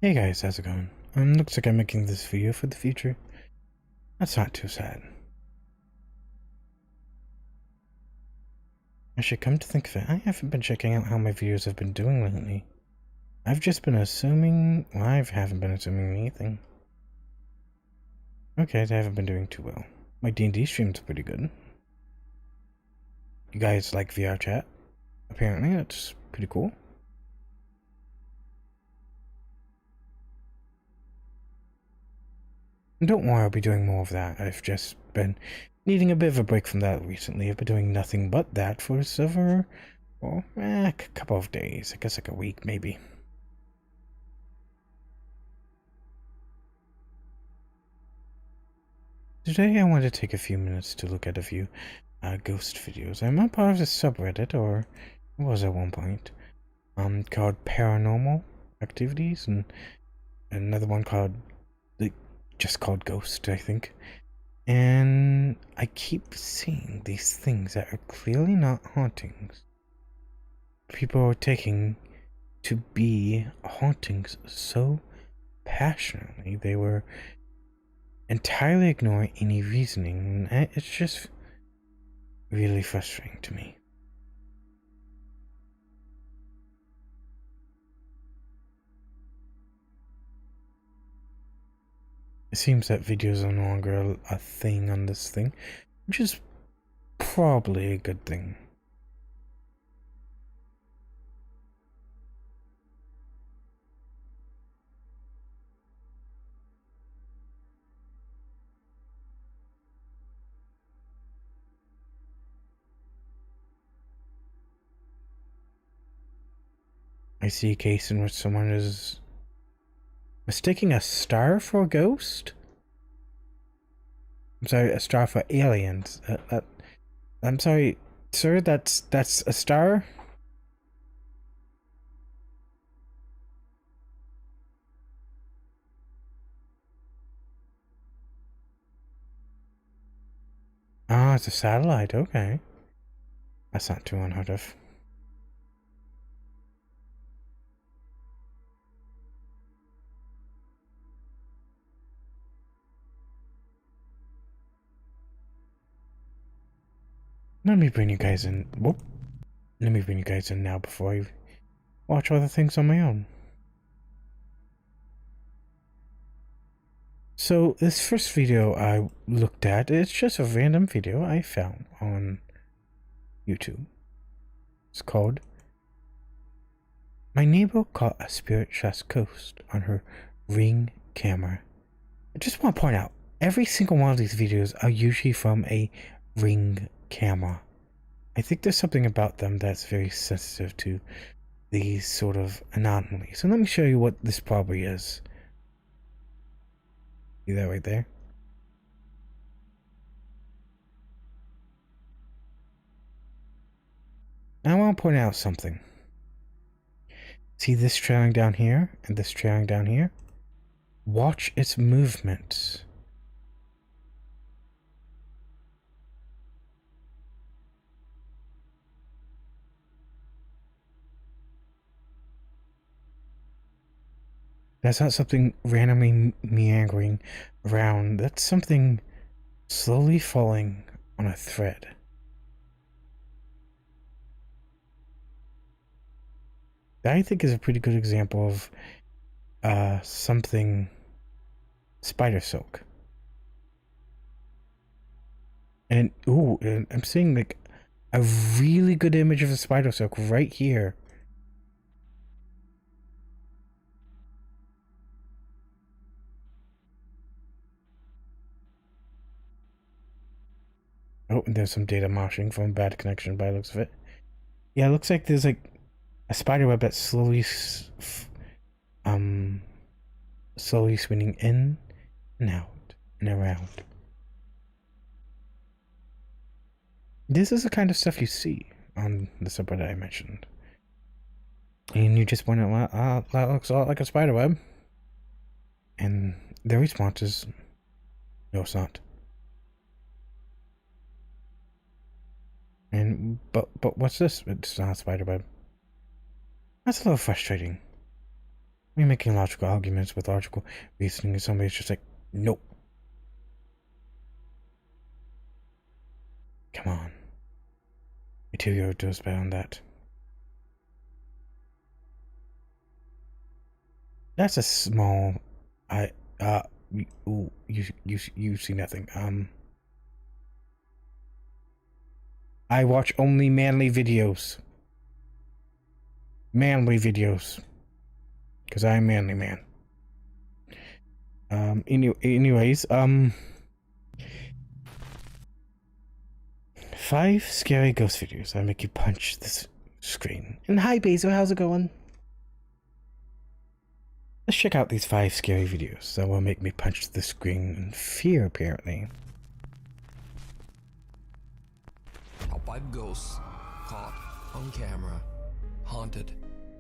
Hey guys, how's it going? Looks like I'm making this video for the future. That's not too sad. Actually, come to think of it, I haven't been checking out how my videos have been doing lately. I've just been assuming... Well, I haven't been assuming anything. Okay, they haven't been doing too well. My D&D stream's pretty good. You guys like VR chat? Apparently, that's pretty cool. And don't worry, I'll be doing more of that. I've just been needing a bit of a break from that recently. I've been doing nothing but that for several... Well, a couple of days. I guess like a week, maybe. Today I want to take a few minutes to look at a few ghost videos. I'm not part of this subreddit, or was at one point, called Paranormal Activities, and another one called, just called Ghost, I think. And I keep seeing these things that are clearly not hauntings. People are taking to be hauntings so passionately, they were entirely ignoring any reasoning. It's just really frustrating to me. It seems that videos are no longer a thing on this thing, which is probably a good thing. I see a case in which someone is mistaking a star for a ghost? I'm sorry, a star for aliens. I'm sorry, sir, that's a star? Ah, it's a satellite, okay. That's not too unheard of. Let me bring you guys in. Whoop. Let me bring you guys in now before I watch other things on my own. So this first video I looked at, it's just a random video I found on YouTube. It's called "My Neighbor Caught a Spirit Chest Ghost on Her Ring Camera." I just want to point out, every single one of these videos are usually from a Ring camera. I think there's something about them that's very sensitive to these sort of anomalies. So let me show you what this probably is. See that right there? Now I want to point out something. See this trailing down here and this trailing down here? Watch its movements. That's not something randomly meandering around. That's something slowly falling on a thread. That I think is a pretty good example of something spider silk. And ooh, I'm seeing like a really good image of the spider silk right here. Oh, and there's some data moshing from a bad connection by the looks of it. Yeah, it looks like there's like a spider web that's slowly spinning in and out and around. This is the kind of stuff you see on the subreddit I mentioned. And you just wonder, well, that looks a lot like a spider web. And their response is, no, it's not. And but what's this? It's not a spider web. That's a little frustrating. We're making logical arguments with logical reasoning, and somebody's just like, nope. Come on. Material does better on that. That's a small. You see nothing. I watch only manly videos. Manly videos. Because I'm a manly man. Anyways, 5 scary ghost videos that make you punch this screen. And hi, Basil, how's it going? Let's check out these 5 scary videos that will make me punch the screen in fear, apparently. Top 5 ghosts caught on camera. Haunted.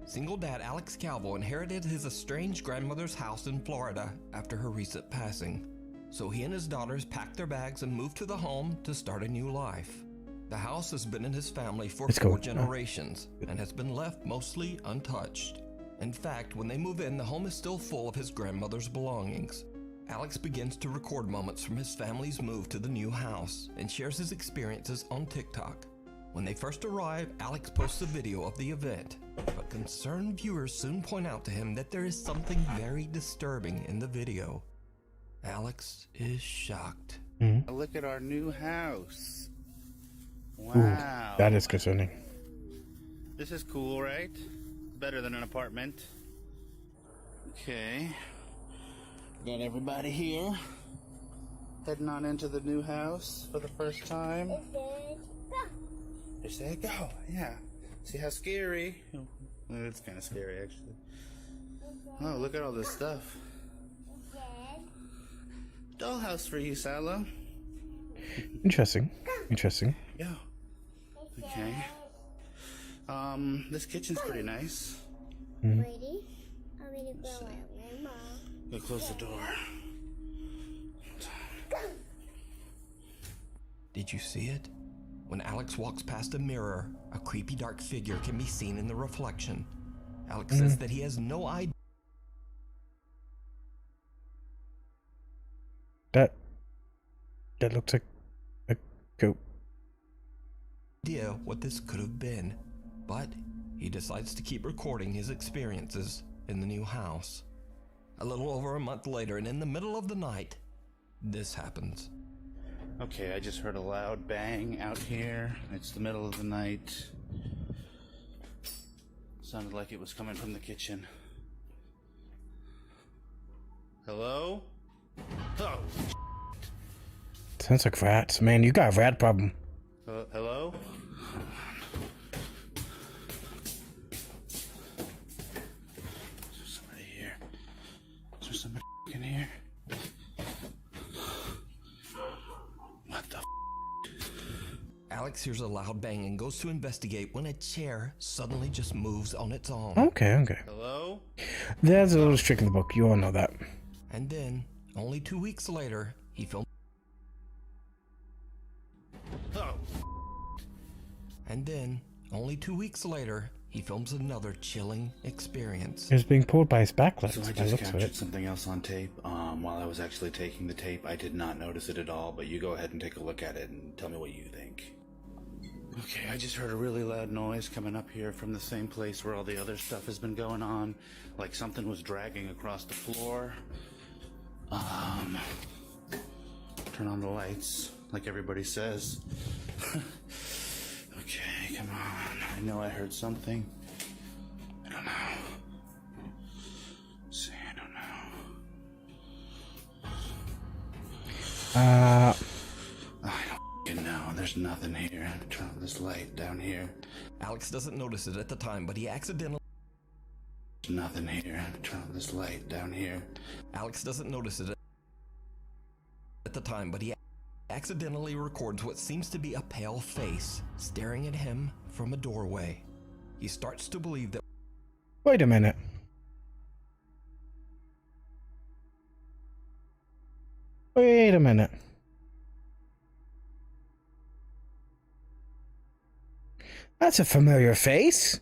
Single dad Alex Calvo inherited his estranged grandmother's house in Florida after her recent passing. So he and his daughters packed their bags and moved to the home to start a new life. The house has been in his family for 4 generations and has been left mostly untouched. In fact, when they move in, the home is still full of his grandmother's belongings. Alex begins to record moments from his family's move to the new house and shares his experiences on TikTok. When they first arrive, Alex posts a video of the event, but concerned viewers soon point out to him that there is something very disturbing in the video. Alex is shocked. Look at our new house. Wow. Ooh, that is concerning. This is cool, right? Better than an apartment. Okay. Got everybody here. Heading on into the new house for the first time. They say go. Yeah. See how scary? Well, it's kind of scary, actually. Oh, look at all this stuff. Dollhouse for you, Salo. Interesting. Interesting. Yeah. Okay. This kitchen's pretty nice. Ready? I'm gonna go out, Mama. Go close the door. Did you see it? When Alex walks past a mirror, a creepy dark figure can be seen in the reflection. Alex says that he has no idea That looks like a goat. what this could have been, but he decides to keep recording his experiences in the new house. A little over a month later, and in the middle of the night, this happens. Okay, I just heard a loud bang out here. It's the middle of the night. Sounded like it was coming from the kitchen. Hello? Oh. Sounds like rats. Man, you got a rat problem. Hello? Is there somebody here? Is there somebody in here? What the Alex hears a loud bang and goes to investigate when a chair suddenly just moves on its own. Okay. Hello? There's a little trick in the book. You all know that. And then, only 2 weeks later, he filmed. Oh. And then, only 2 weeks later, he films another chilling experience. It was being pulled by his backlight. So I just captured something else on tape. While I was actually taking the tape, I did not notice it at all, but you go ahead and take a look at it and tell me what you think. Okay, I just heard a really loud noise coming up here from the same place where all the other stuff has been going on. Like something was dragging across the floor. Turn on the lights, like everybody says. Okay, come on. I know I heard something. I don't know. See, I don't know. I don't know. There's nothing here. Turn on this light down here. Alex doesn't notice it at the time, but he accidentally... There's nothing here. Turn on this light down here. Alex doesn't notice it at the time, but he accidentally records what seems to be a pale face staring at him from a doorway. He starts to believe that... Wait a minute. Wait a minute. That's a familiar face.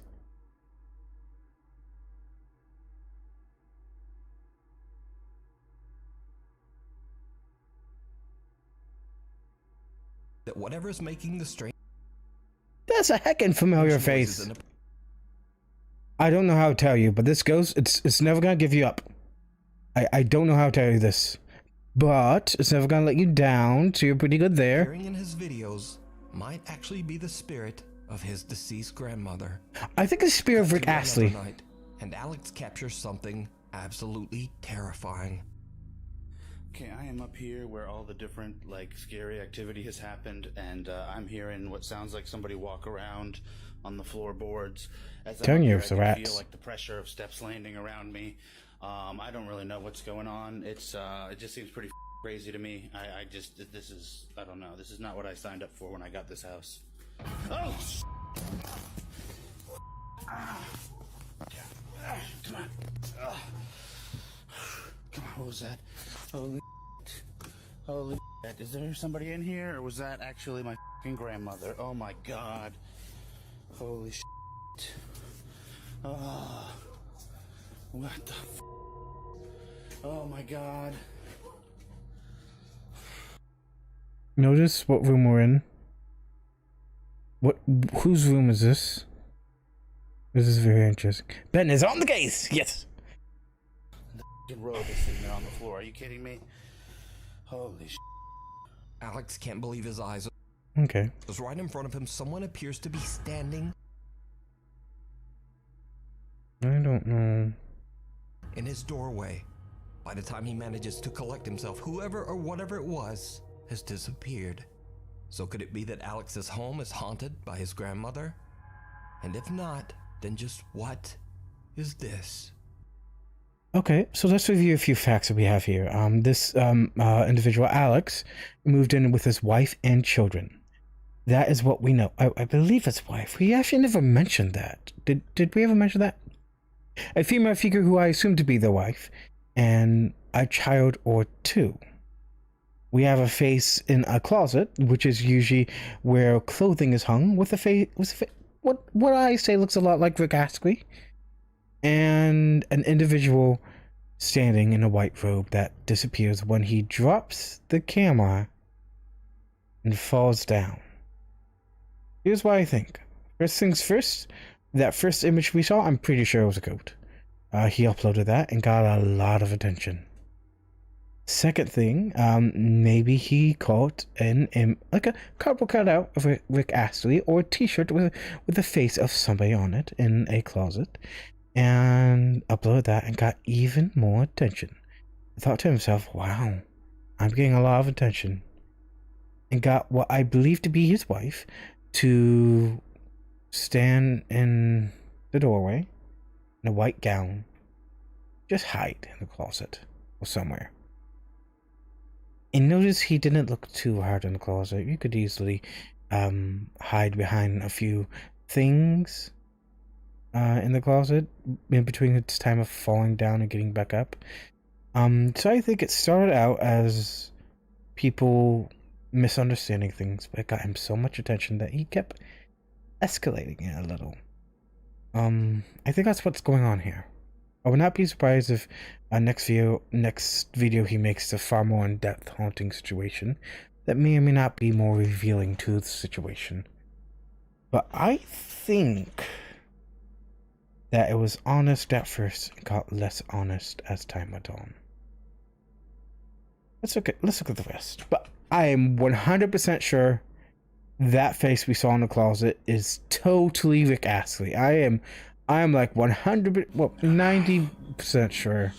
that whatever's making the strange That's a heckin' familiar noises face. in the I don't know how to tell you, but this ghost, it's never gonna give you up. I don't know how to tell you this, but it's never gonna let you down, so you're pretty good there. appearing in his videos might actually be the spirit of his deceased grandmother. I think the spirit of Cut Rick to another Astley. night, and Alex captures something absolutely terrifying. Okay, I am up here where all the different, like, scary activity has happened, and I'm hearing what sounds like somebody walk around on the floorboards. As Telling you, I it's the can rats. feel like the pressure of steps landing around me. I don't really know what's going on. It just seems pretty crazy to me. I don't know. This is not what I signed up for when I got this house. Oh! Come on. Come on, what was that? Holy shit. Is there somebody in here, or was that actually my fucking grandmother? Oh my god. Holy shit. Oh. What the f***? Oh my god. Notice what room we're in. Whose room is this? This is very interesting. Ben is on the case! Yes! The fucking robe is sitting there on the floor. Are you kidding me? Holy shit. Alex can't believe his eyes. Okay. Because right in front of him, someone appears to be standing I don't know. in his doorway. By the time he manages to collect himself, whoever or whatever it was has disappeared. So could it be that Alex's home is haunted by his grandmother? And if not, then just what is this? Okay, so let's review a few facts that we have here. This individual, Alex, moved in with his wife and children. That is what we know. I believe his wife. We actually never mentioned that. Did we ever mention that? A female figure who I assume to be the wife, and a child or two. We have a face in a closet, which is usually where clothing is hung, with a face, what I say looks a lot like Rick Astley, and an individual standing in a white robe that disappears when he drops the camera and falls down. Here's what I think. First things first, that first image we saw, I'm pretty sure it was a goat. He uploaded that and got a lot of attention. Second thing, maybe he caught like a cardboard cutout of Rick Astley or a t-shirt with the face of somebody on it in a closet and uploaded that and got even more attention. I thought to himself, wow, I'm getting a lot of attention. And got what I believe to be his wife to stand in the doorway in a white gown, just hide in the closet or somewhere. And notice he didn't look too hard in the closet. You could easily hide behind a few things in the closet in between its time of falling down and getting back up. So I think it started out as people misunderstanding things, but it got him so much attention that he kept escalating it a little. I think that's what's going on here. I would not be surprised if next video he makes a far more in-depth haunting situation that may or may not be more revealing to the situation. But I think that it was honest at first and got less honest as time went on. Let's look at the rest. But I am 100% sure that face we saw in the closet is totally Rick Astley. I am like 90% sure.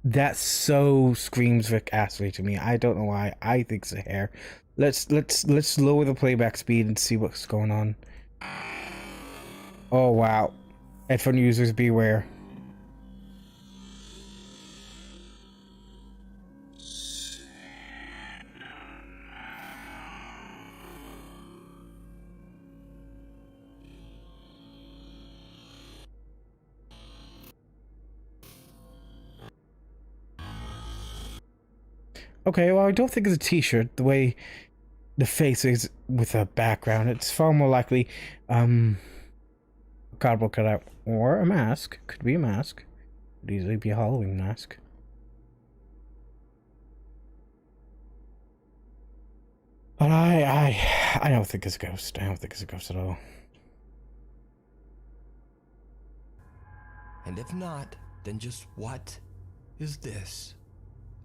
That so screams Rick Astley to me. I don't know why. I think it's a hair. Let's lower the playback speed and see what's going on. Oh wow. Headphone users beware. Okay, well, I don't think it's a t-shirt. The way the face is with a background, it's far more likely a cardboard cutout or a mask. Could be a mask. Could easily be a Halloween mask. But I don't think it's a ghost. I don't think it's a ghost at all. And if not, then just what is this?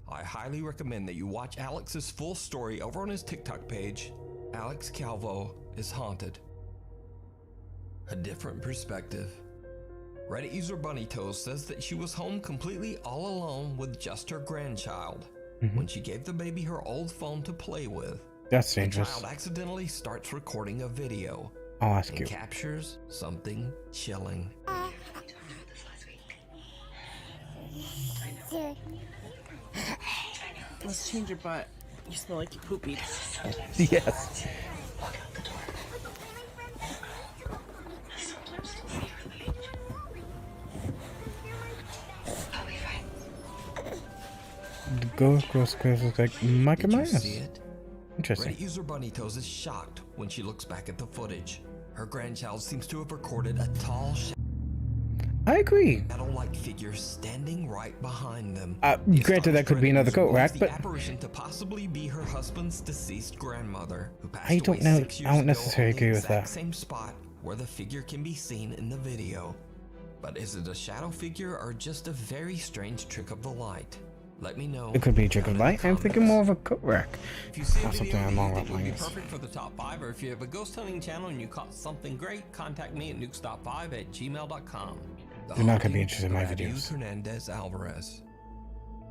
I highly recommend that you watch Alex's full story over on his TikTok page. Alex Calvo is haunted. A different perspective. Reddit user BunnyToes says that she was home completely all alone with just her grandchild when she gave the baby her old phone to play with. That's The dangerous. child accidentally starts recording a video I'll ask and you. captures something chilling. Let's change your butt. You smell like you poopy. Yes. The ghost looks like Michael Did you Myers. see it? Interesting. Reddit user BunnyToes is shocked when she looks back at the footage. Her grandchild seems to have recorded a tall I agree. shadow-like figure standing right behind them. Granted, that could be another coat rack, The but apparition to possibly be her husband's deceased grandmother, who passed I don't away know. 6 years I don't ago necessarily on the agree with exact that. same spot where the figure can be seen in the video. But is it a shadow figure or just a very strange trick of the light? Let me know. it could be a trick of down in the light. I'm thinking comments. more of a coat rack. If you see a Not video something I'm that all you about think would be playing. perfect for the top 5, or if you have a ghost hunting channel and you caught something great, contact me at nukestop5@gmail.com. The You're not gonna be haunting interested in my of videos. Abiud Hernandez Alvarez.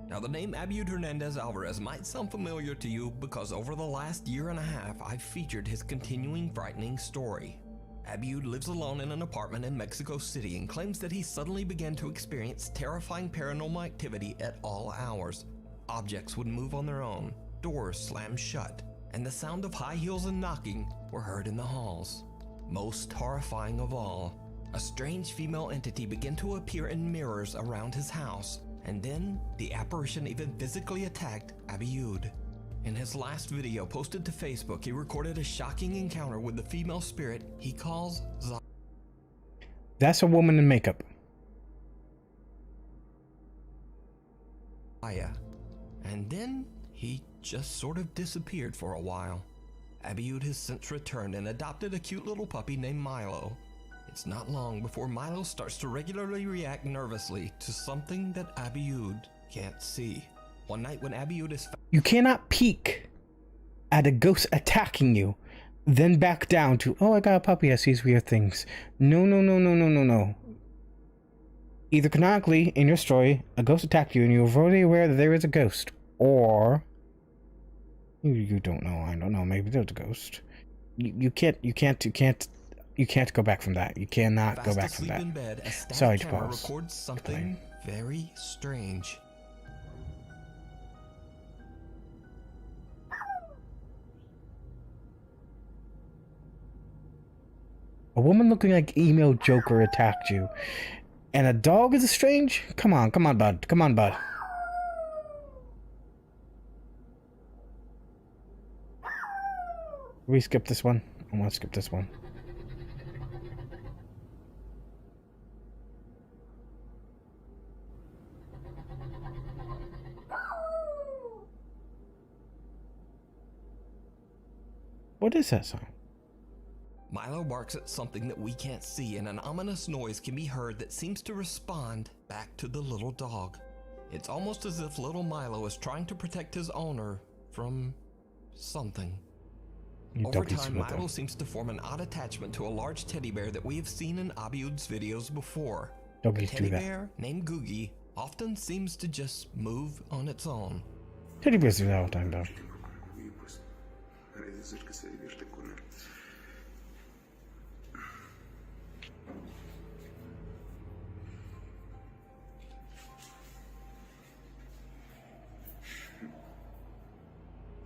Now, the name Abiud Hernandez Alvarez might sound familiar to you because over the last year and a half, I've featured his continuing frightening story. Abiud lives alone in an apartment in Mexico City and claims that he suddenly began to experience terrifying paranormal activity at all hours. Objects would move on their own, doors slammed shut, and the sound of high heels and knocking were heard in the halls. Most horrifying of all, a strange female entity began to appear in mirrors around his house, and then the apparition even physically attacked Abiud. In his last video posted to Facebook, he recorded a shocking encounter with the female spirit he calls That's a woman in makeup. Zaya. And then he just sort of disappeared for a while. Abiud has since returned and adopted a cute little puppy named Milo. It's not long before Milo starts to regularly react nervously to something that Abiud can't see. One night when Abiud is You cannot peek at a ghost attacking you, then back down to, oh, I got a puppy that sees weird things. No. Either canonically, in your story, a ghost attacked you and you were already aware that there is a ghost, or you don't know. I don't know. Maybe there's a ghost. You can't go back from that. You cannot go fast back from asleep that. in bed, a static Sorry to camera pause. records something very strange. A woman looking like email Joker attacked you, and a dog is strange. Come on, bud. We skip this one. I want to skip this one. What is that sound? Milo barks at something that we can't see, and an ominous noise can be heard that seems to respond back to the little dog. It's almost as if little Milo is trying to protect his owner from something. You Over doggies time, with Milo them. seems to form an odd attachment to a large teddy bear that we have seen in Abiud's videos before. Doggies The do teddy that. bear, named Googie, often seems to just move on its own. Teddy bears do that all the time, though. Y pues parece ser que se divierte con él.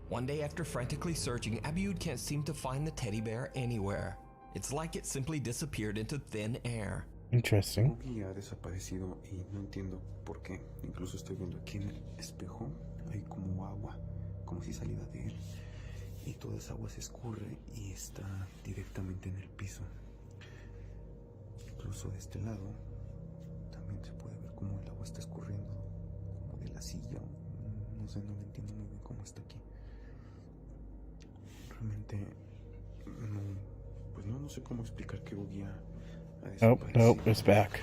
One day after frantically searching, Abiud can't seem to find the teddy bear anywhere. It's like it simply disappeared into thin air. Interesting. Boogie ha desaparecido y no entiendo por qué. Incluso estoy viendo aquí en el espejo, hay como agua, como si saliera de él. Y toda esa agua se escurre y está directamente en el piso. Incluso de este lado también se puede ver cómo el agua está escurriendo, como de la silla. No sé, no lo entiendo muy bien cómo está aquí. realmente no, pues no sé cómo explicar que Oogie ha Nope, desaparecido. it's back.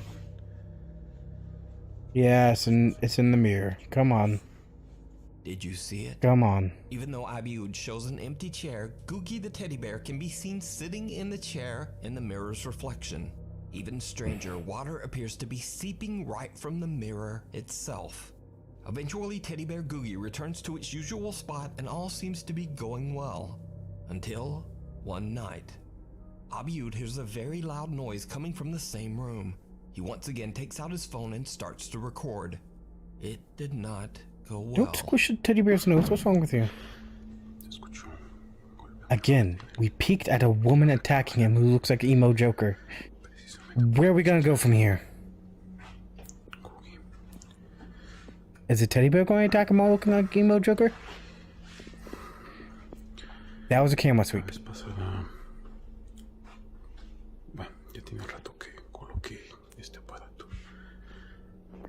Yeah, it's in the mirror. Come on. Did you see it? Come on. Even though Abiud shows an empty chair, Googie the teddy bear can be seen sitting in the chair in the mirror's reflection. Even stranger, water appears to be seeping right from the mirror itself. Eventually, teddy bear Googie returns to its usual spot and all seems to be going well. Until one night. Abiud hears a very loud noise coming from the same room. He once again takes out his phone and starts to record. It did not go well. Don't squish a teddy bear's nose. What's wrong with you? Again, we peeked at a woman attacking him who looks like emo Joker. Where are we gonna go from here? Is the teddy bear going to attack him all looking like emo Joker? That was a camera sweep. La vez pasada, bueno, ya tiene un rato que coloqué este aparato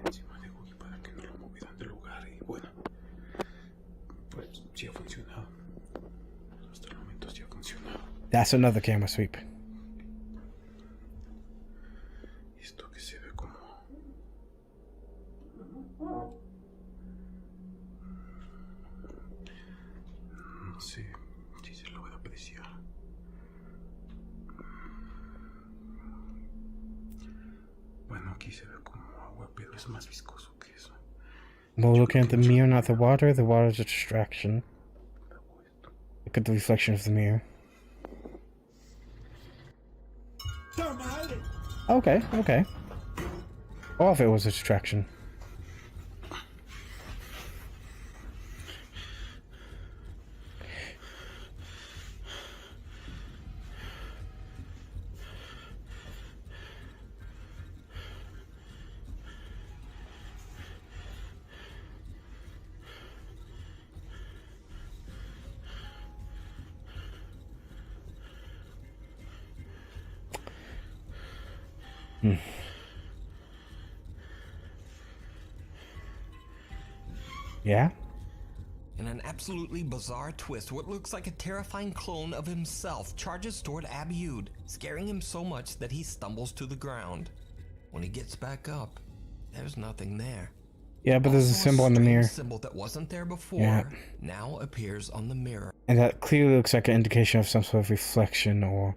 encima de Googie para que no lo movieran del lugar y bueno, pues sí ha funcionado. Hasta el momento sí ha funcionado. That's another camera sweep. Esto que se ve como no sé si se logra apreciar. Bueno, aquí se ve como agua, pero es más viscoso que eso. Well, looking at the mirror, not the water. The water's a distraction. Look at the reflection of the mirror. Okay, okay. All of it was a distraction. Yeah? In an absolutely bizarre twist, what looks like a terrifying clone of himself charges toward Abiud, scaring him so much that he stumbles to the ground. When he gets back up, there's nothing there. Yeah, but there's a Also, symbol on the strange mirror. symbol that wasn't there before Yeah. now appears on the mirror. And that clearly looks like an indication of some sort of reflection or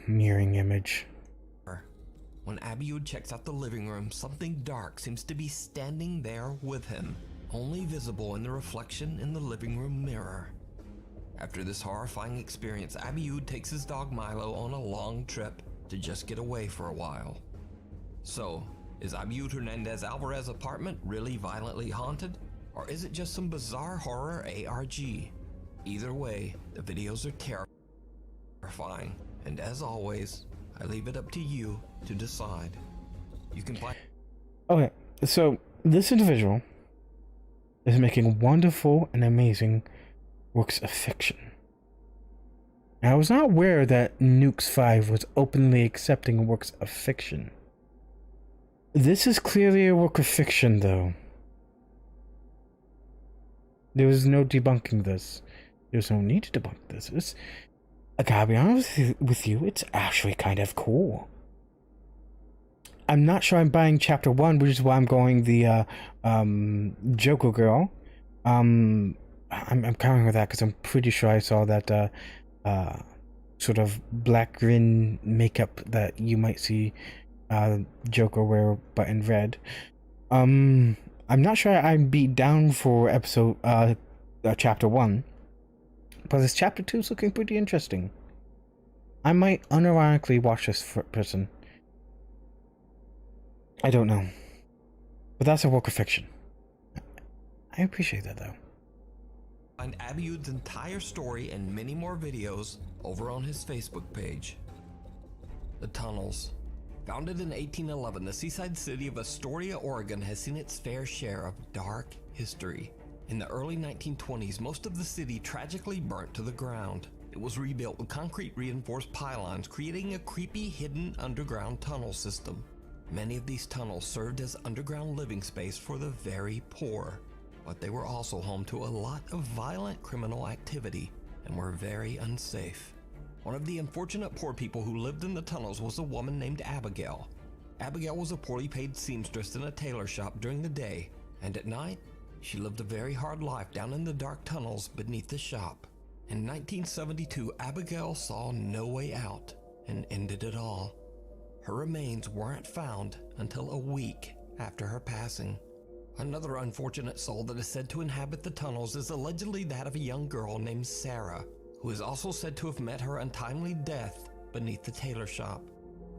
mirroring image. When Abiud checks out the living room, something dark seems to be standing there with him, only visible in the reflection in the living room mirror. After this horrifying experience, Abiud takes his dog Milo on a long trip to just get away for a while. So, is Abiud Hernandez Alvarez's apartment really violently haunted? Or is it just some bizarre horror ARG? Either way, the videos are terrifying, and as always, I leave it up to you to decide. You can find. Okay, so this individual is making wonderful and amazing works of fiction. Now, I was not aware that Nukes 5 was openly accepting works of fiction. This is clearly a work of fiction, though. There was no debunking this. There was no need to debunk this. I gotta be honest with you, it's actually kind of cool. I'm not sure I'm buying chapter 1, which is why I'm going the Joker girl. I'm covering with that because I'm pretty sure I saw that sort of black grin makeup that you might see Joker wear, but in red. I'm not sure I'd be down for chapter 1. But this chapter 2 is looking pretty interesting. I might unironically watch this person. I don't know. But that's a work of fiction. I appreciate that, though. Find Abiud's entire story and many more videos over on his Facebook page. The Tunnels. Founded in 1811, the seaside city of Astoria, Oregon has seen its fair share of dark history. In the early 1920s, most of the city tragically burnt to the ground. It was rebuilt with concrete reinforced pylons, creating a creepy hidden underground tunnel system. Many of these tunnels served as underground living space for the very poor, but they were also home to a lot of violent criminal activity and were very unsafe. One of the unfortunate poor people who lived in the tunnels was a woman named Abigail. Abigail was a poorly paid seamstress in a tailor shop during the day, and at night, she lived a very hard life down in the dark tunnels beneath the shop. In 1972, Abigail saw no way out and ended it all. Her remains weren't found until a week after her passing. Another unfortunate soul that is said to inhabit the tunnels is allegedly that of a young girl named Sarah, who is also said to have met her untimely death beneath the tailor shop.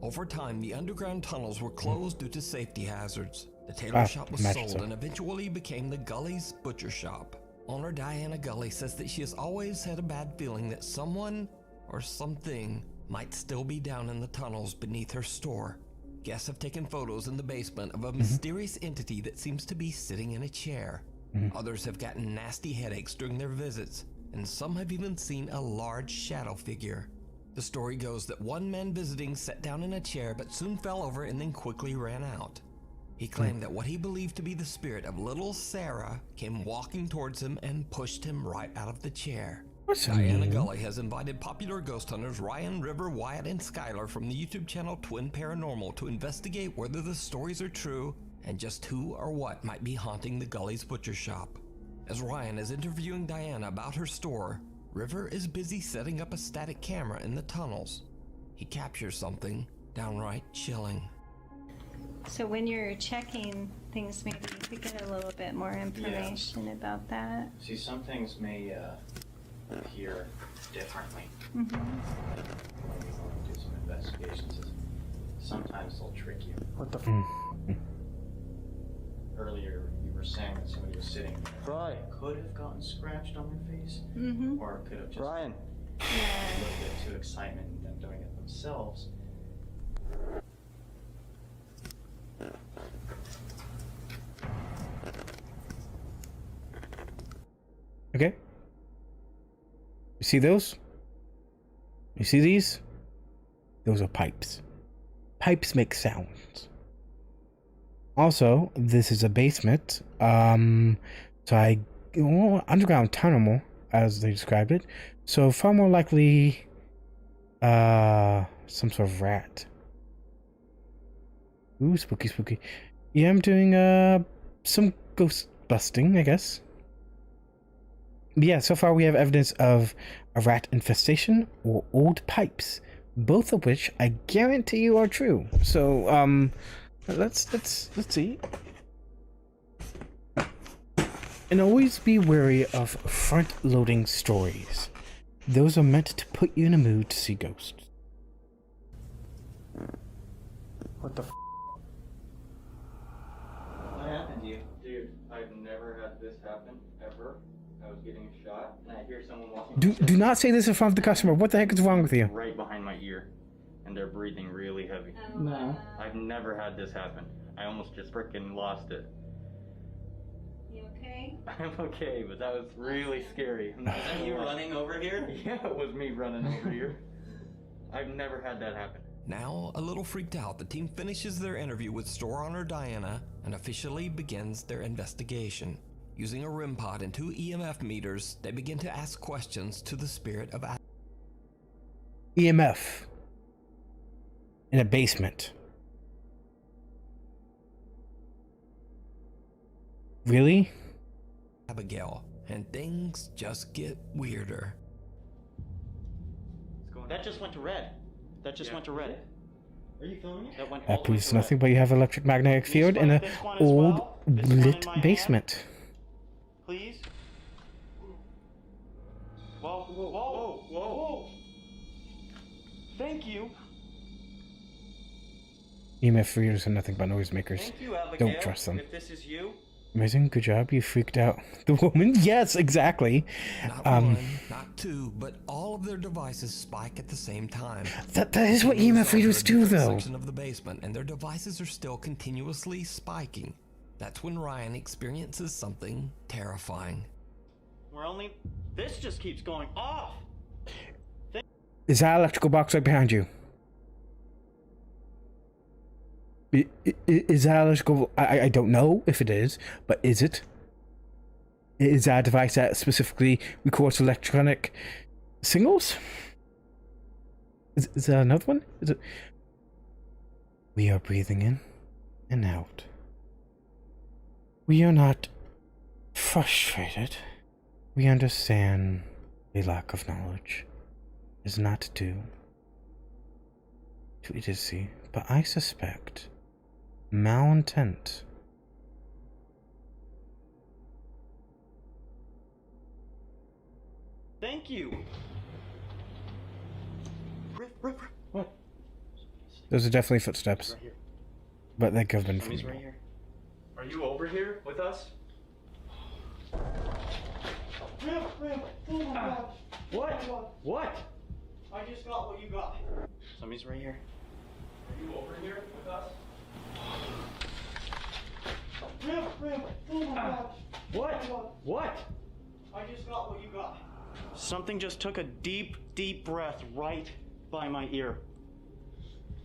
Over time, the underground tunnels were closed due to safety hazards. The tailor shop was sold and eventually became the Gully's Butcher Shop. Owner Diana Gully says that she has always had a bad feeling that someone or something might still be down in the tunnels beneath her store. Guests have taken photos in the basement of a mysterious entity that seems to be sitting in a chair. Others have gotten nasty headaches during their visits, and some have even seen a large shadow figure. The story goes that one man visiting sat down in a chair but soon fell over and then quickly ran out. He claimed that what he believed to be the spirit of little Sarah came walking towards him and pushed him right out of the chair. Diana Gully has invited popular ghost hunters Ryan, River, Wyatt, and Skylar from the YouTube channel Twin Paranormal to investigate whether the stories are true and just who or what might be haunting the Gully's Butcher Shop. As Ryan is interviewing Diana about her store, River is busy setting up a static camera in the tunnels. He captures something downright chilling. So when you're checking things, maybe you could get a little bit more information about that. See, some things may appear differently Mm-hmm. when we go and do some investigations. Sometimes they'll trick you. What the Earlier, you were saying that somebody was sitting there. Right. Could have gotten scratched on their face, Mm-hmm. or it could have just Ryan. a little bit too excitement and them doing it themselves. Okay. You see those? You see these? Those are pipes. Pipes make sounds. Also, this is a basement. Underground tunnel, as they described it. So far more likely, some sort of rat. Ooh, spooky, spooky. Yeah, I'm doing some ghost busting, I guess. Yeah, so far we have evidence of a rat infestation or old pipes, both of which I guarantee you are true. So, let's see. And always be wary of front-loading stories. Those are meant to put you in a mood to see ghosts. What the What happened to you? Dude, I've never had this happen, ever. I was getting a shot, and I hear someone walking. Do not say this in front of the customer. What the heck is wrong with you? Right behind my ear, and they're breathing really heavy. No. I've never had this happen. I almost just freaking lost it. You okay? I'm okay, but that was really scary. Was that you running over here? Yeah, it was me running over here. I've never had that happen. Now, a little freaked out, the team finishes their interview with store owner Diana and officially begins their investigation. Using a REM pod and 2 EMF meters, they begin to ask questions to the spirit of EMF. In a basement. Really? Abigail, and things just get weirder. That just went to red. That just went to red. Are you filming it? That went That proves nothing but you have electromagnetic field in an old lit basement. Please? Whoa, whoa, whoa, whoa. Thank you. EMF readers are nothing but noisemakers. Thank you, Abigail. Don't trust them. If this is you. Amazing, good job. You freaked out the woman. Yes, exactly. Not one, not two, but all of their devices spike at the same time. That is what EMF readers do, though. Section of the basement, and their devices are still continuously spiking. That's when Ryan experiences something terrifying. We're only. This just keeps going off. Is that electrical box right behind you? Is that electrical? I don't know if it is, but is it? Is that a device that specifically records electronic Singles? Is that another one? Is it? We are breathing in and out. We are not frustrated. We understand the lack of knowledge is not due to idiocy, but I suspect malintent. Thank you. What? Those are definitely footsteps, Right here. but they're governed from Somebody's right here. Are you over here with us? What? What? I just got what you got. Somebody's right here. Are you over here with us? What? What? I just got what you got. Something just took a deep, deep breath right by my ear.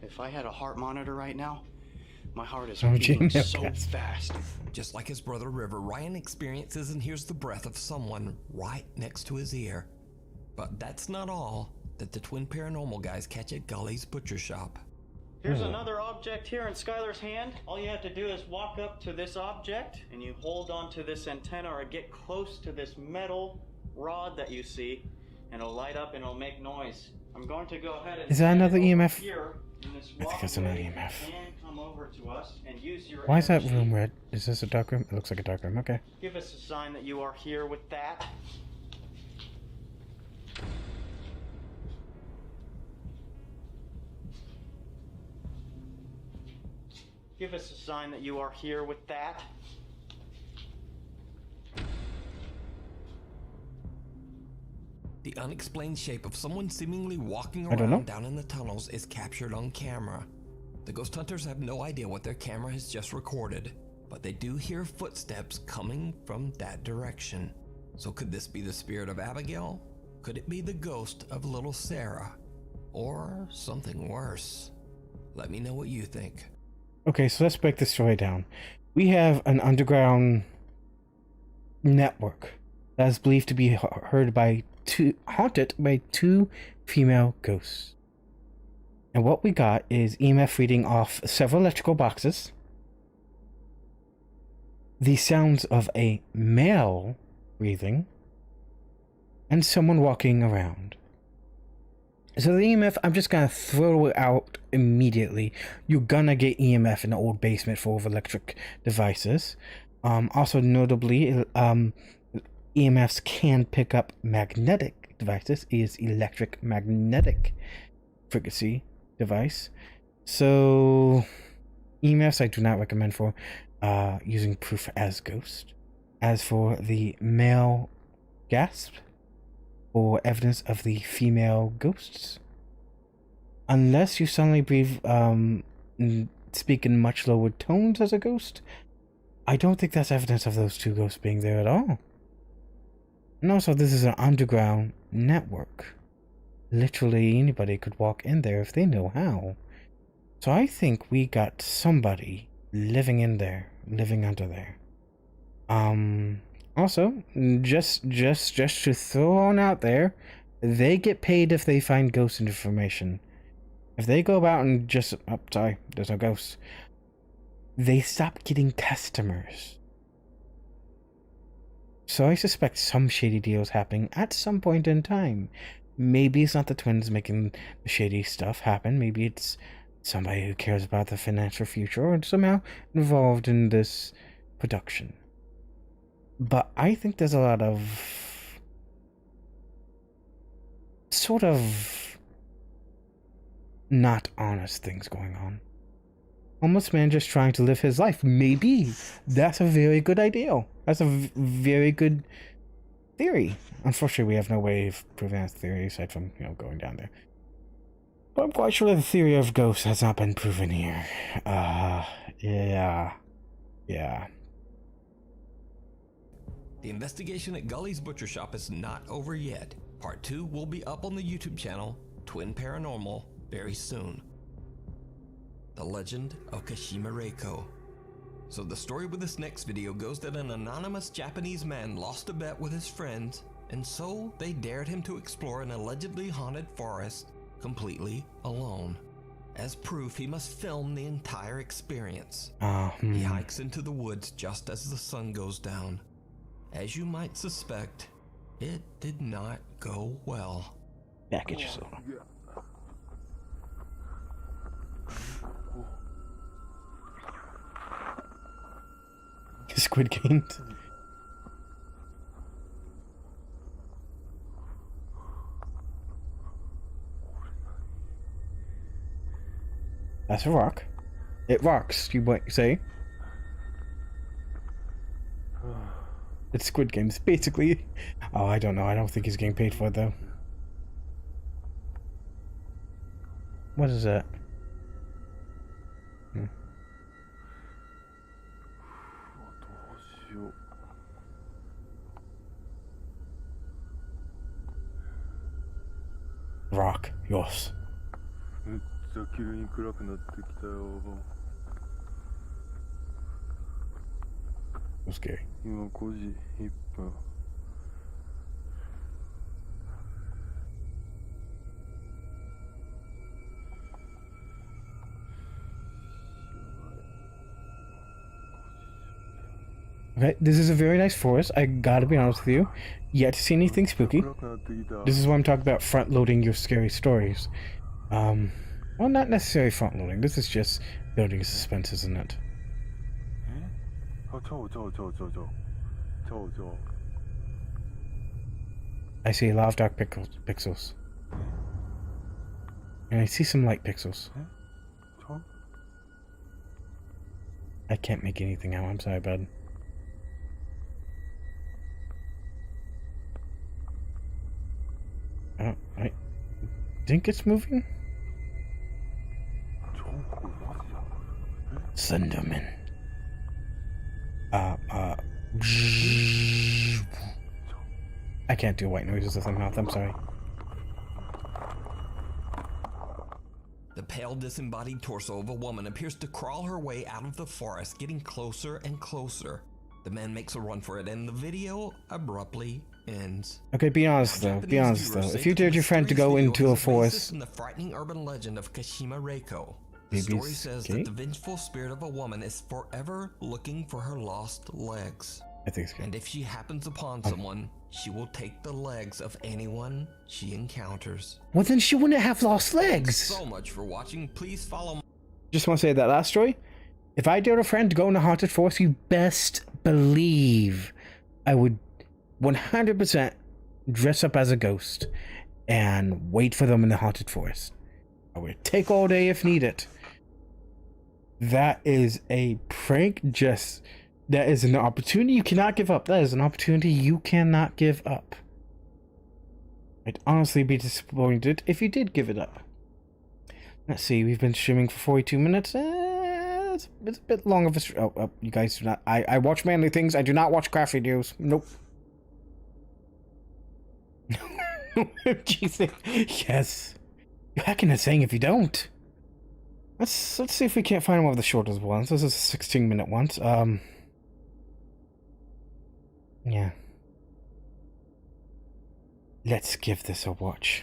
If I had a heart monitor right now, my heart is beating so fast. Just like his brother River, Ryan experiences and hears the breath of someone right next to his ear. But that's not all that the twin paranormal guys catch at Gully's butcher shop. Here's another object here in Skylar's hand. All you have to do is walk up to this object and you hold onto this antenna or get close to this metal rod that you see and it'll light up and it'll make noise. I'm going to go ahead and Is that another EMF? Here in this I think it's another EMF. and come over to us and use your Why is that energy. room red? Is this a dark room? It looks like a dark room. Okay. Give us a sign that you are here with that. Give us a sign that you are here with that. The unexplained shape of someone seemingly walking I don't know. around down in the tunnels is captured on camera. The ghost hunters have no idea what their camera has just recorded, but they do hear footsteps coming from that direction. So could this be the spirit of Abigail? Could it be the ghost of little Sarah? Or something worse? Let me know what you think. Okay, so let's break this story down. We have an underground network that is believed to be haunted by two female ghosts. And what we got is EMF reading off several electrical boxes, the sounds of a male breathing, and someone walking around. So the EMF, I'm just gonna throw it out immediately. You're gonna get EMF in the old basement full of electric devices. Also notably, EMFs can pick up magnetic devices. It is electric magnetic frequency device. So EMFs I do not recommend for using proof as ghost. As for the male gasp, or evidence of the female ghosts, unless you suddenly breathe, speak in much lower tones as a ghost, I don't think that's evidence of those two ghosts being there at all. And also, this is an underground network. Literally anybody could walk in there if they know how. So I think we got somebody living in there, living under there. Also, just to throw on out there, they get paid if they find ghost information. If they go about and just, oh, sorry, there's no ghosts, they stop getting customers. So I suspect some shady deals happening at some point in time. Maybe it's not the twins making the shady stuff happen. Maybe it's somebody who cares about the financial future or somehow involved in this production. But I think there's a lot of sort of not honest things going on. Homeless man just trying to live his life. Maybe that's a very good idea. That's a very good theory. Unfortunately, we have no way of proving that theory aside from, going down there. But I'm quite sure the theory of ghosts has not been proven here. Yeah. The investigation at Gully's Butcher Shop is not over yet. Part 2 will be up on the YouTube channel, Twin Paranormal, very soon. The Legend of Kashima Reiko. So the story with this next video goes that an anonymous Japanese man lost a bet with his friends and so they dared him to explore an allegedly haunted forest completely alone. As proof, he must film the entire experience. He hikes into the woods just as the sun goes down. As you might suspect, it did not go well. Package yourself. Squid Games. That's a rock. It rocks, you might say. It's Squid Games, basically. Oh, I don't know. I don't think he's getting paid for it, though. What is that? Rock, yours. So scary. Okay, this is a very nice forest, I gotta be honest with you. Yet to see anything spooky. This is why I'm talking about front-loading your scary stories. Well, not necessarily front-loading, this is just building suspense, isn't it? I see a lot of dark pixels. And I see some light pixels. I can't make anything out, I'm sorry, bud. I think it's moving? Sunderman. I can't do white noises with my mouth, I'm sorry. The pale, disembodied torso of a woman appears to crawl her way out of the forest, getting closer and closer. The man makes a run for it, and the video abruptly ends. Okay, be honest though. If you dared your friend to go into a forest... in the frightening urban legend of Kashima Reiko. The story says that the vengeful spirit of a woman is forever looking for her lost legs. I think it's good. And if she happens upon someone, she will take the legs of anyone she encounters. Well, then she wouldn't have lost legs. Thanks so much for watching. Please follow. Just want to say that last story. If I dared a friend to go in a haunted forest, you best believe I would 100% dress up as a ghost and wait for them in the haunted forest. I would take all day if needed. That is a prank. That is an opportunity you cannot give up. That is an opportunity you cannot give up. I'd honestly be disappointed if you did give it up. Let's see, we've been streaming for 42 minutes. It's a bit long of a stream. Oh, you guys do not. I watch manly things. I do not watch craft videos. Nope. Jeez. Yes. You're hacking and saying if you don't. Let's see if we can't find one of the shortest ones. This is a 16-minute one. Yeah. Let's give this a watch.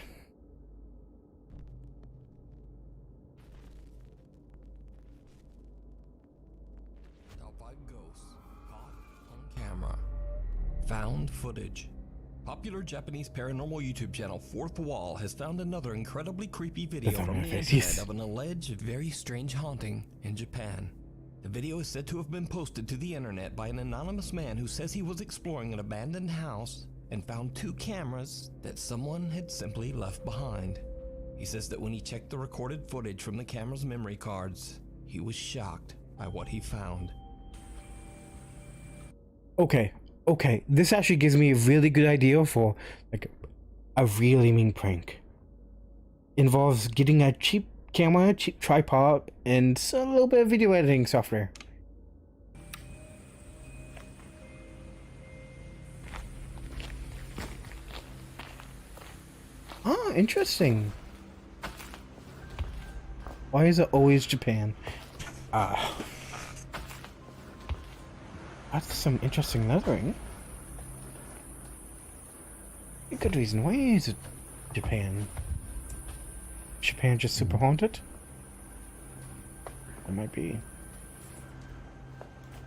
Top 5 ghosts caught on camera. Found footage. Popular Japanese paranormal YouTube channel Fourth Wall has found another incredibly creepy video from the internet of an alleged very strange haunting in Japan. The video is said to have been posted to the internet by an anonymous man who says he was exploring an abandoned house and found 2 cameras that someone had simply left behind. He says that when he checked the recorded footage from the camera's memory cards, he was shocked by what he found. Okay, this actually gives me a really good idea for like a really mean prank. Involves getting a cheap camera, a cheap tripod, and a little bit of video editing software. Ah, interesting. Why is it always Japan? That's some interesting lettering. A good reason. Why is it Japan? Japan just super haunted? It might be.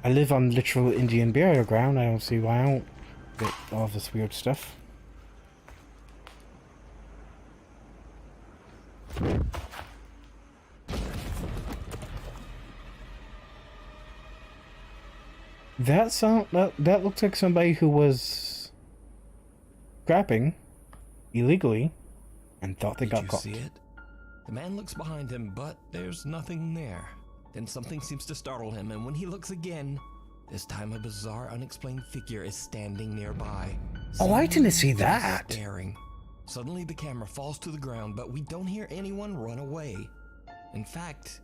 I live on literal Indian burial ground. I don't see why I don't get all this weird stuff. That looks like somebody who was scrapping illegally and thought they got caught. Did you see it? The man looks behind him, but there's nothing there. Then something seems to startle him, and when he looks again, this time a bizarre, unexplained figure is standing nearby. Oh, I didn't see that. Staring. Suddenly the camera falls to the ground, but we don't hear anyone run away. In fact,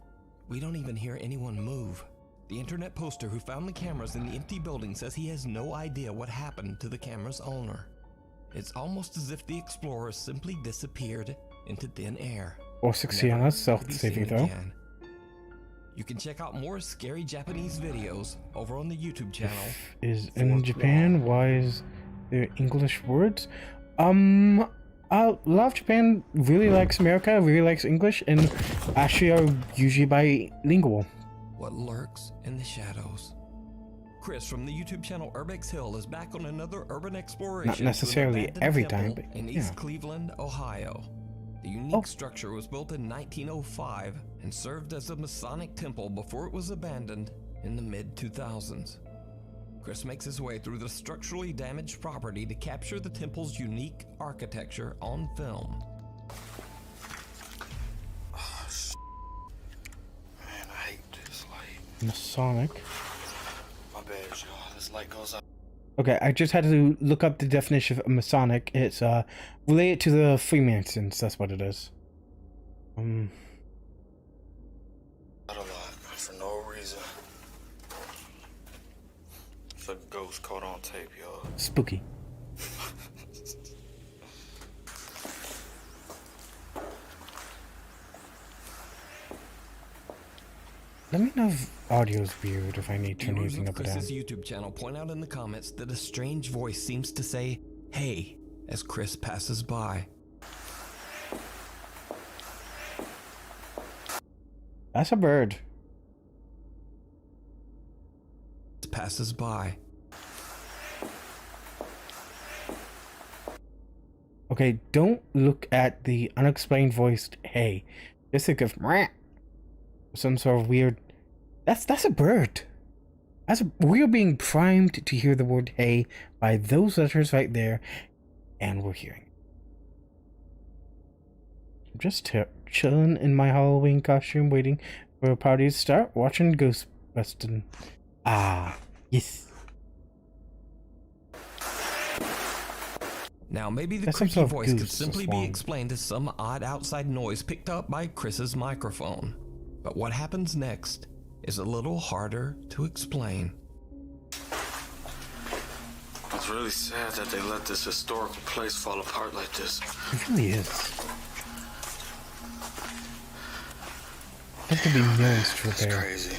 we don't even hear anyone move. The internet poster who found the cameras in the empty building says he has no idea what happened to the camera's owner. It's almost as if the explorer simply disappeared into thin air. Or Suxiana's self-saving though. Again. You can check out more scary Japanese videos over on the YouTube channel. Is in Japan, why is there English words? A lot of Japan really likes America, really likes English, and actually are usually bilingual. What lurks in the shadows? Chris from the YouTube channel Urbex Hill is back on another urban exploration. Not necessarily every time, but in East Cleveland, Ohio. The unique structure was built in 1905 and served as a Masonic temple before it was abandoned in the mid-2000s. Chris makes his way through the structurally damaged property to capture the temple's unique architecture on film. Oh, man, I hate this light. Masonic. My bad, y'all. This light goes out. Okay, I just had to look up the definition of Masonic. It's related to the Freemasons. That's what it is. Not a lot, for no reason. It's a ghost caught on tape, y'all. Spooky. Let me know if audio's weird, if I need to turn anything up or down. Chris's YouTube channel point out in the comments that a strange voice seems to say, "Hey," as Chris passes by. That's a bird. Passes by. Okay, don't look at the unexplained voiced "hey." Just think of some sort of weird. That's a bird. We are being primed to hear the word "hey" by those letters right there, and we're hearing. I'm just chilling in my Halloween costume, waiting for a party to start, watching Ghostbusting. Ah, yes. Now, maybe the creaky voice could simply be explained as some odd outside noise picked up by Chris's microphone. But what happens next is a little harder to explain. It's really sad that they let this historical place fall apart like this. It really is. There could be millions to repair. It's crazy.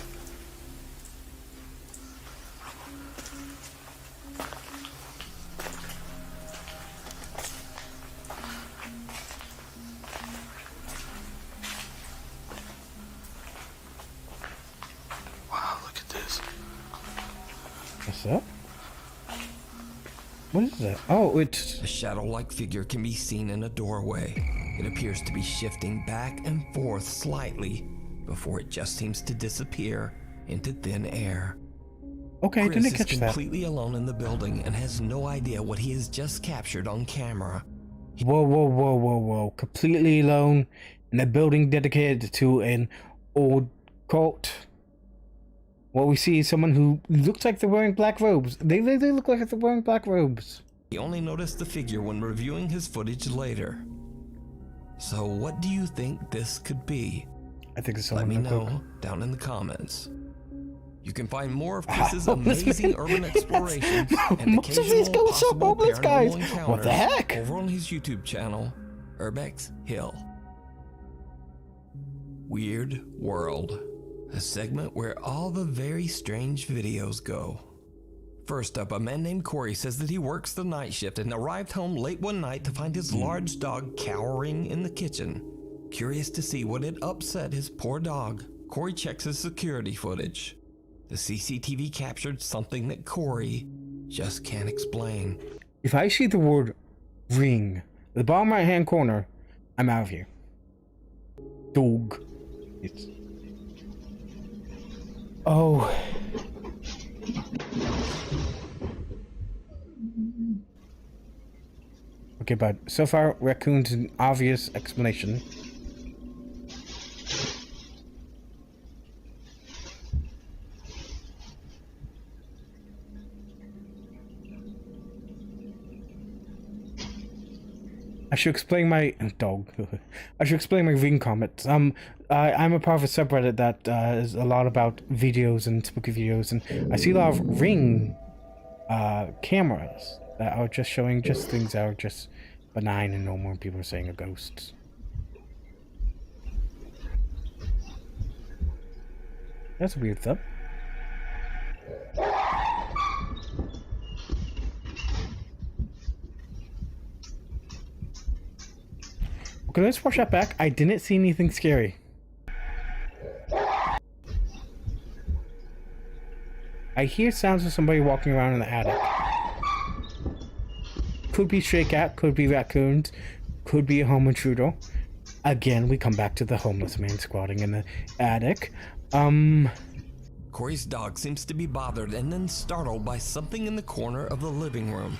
What's up? What is that? Oh, it's... A shadow-like figure can be seen in a doorway. It appears to be shifting back and forth slightly before it just seems to disappear into thin air. Okay, I didn't catch that. Chris is completely alone in the building and has no idea what he has just captured on camera. Whoa. Completely alone in a building dedicated to an old cult. What we see is someone who looks like they're wearing black robes. They look like they're wearing black robes. He only noticed the figure when reviewing his footage later. So what do you think this could be? I think it's someone. Let me know down in the comments. You can find more of Chris's amazing urban exploration and occasional possible paranormal encounters what the heck? over on his YouTube channel, Urbex Hill. Weird World. A segment where all the very strange videos go. First up, a man named Corey says that he works the night shift and arrived home late one night to find his large dog cowering in the kitchen. Curious to see what had upset his poor dog, Corey checks his security footage. The CCTV captured something that Corey just can't explain. If I see the word ring at the bottom right hand corner, I'm out of here. Dog. It's... Oh. Okay, but so far, raccoon's an obvious explanation. I should explain my dog. I should explain my ring comments. I'm a part of a subreddit that is a lot about videos and spooky videos, and I see a lot of ring cameras that are just showing just things that are just benign and normal, and people are saying are ghosts. That's a weird thought. Okay, let's watch that back. I didn't see anything scary. I hear sounds of somebody walking around in the attic. Could be stray cat, could be raccoons, could be a home intruder. Again, we come back to the homeless man squatting in the attic. Corey's dog seems to be bothered and then startled by something in the corner of the living room.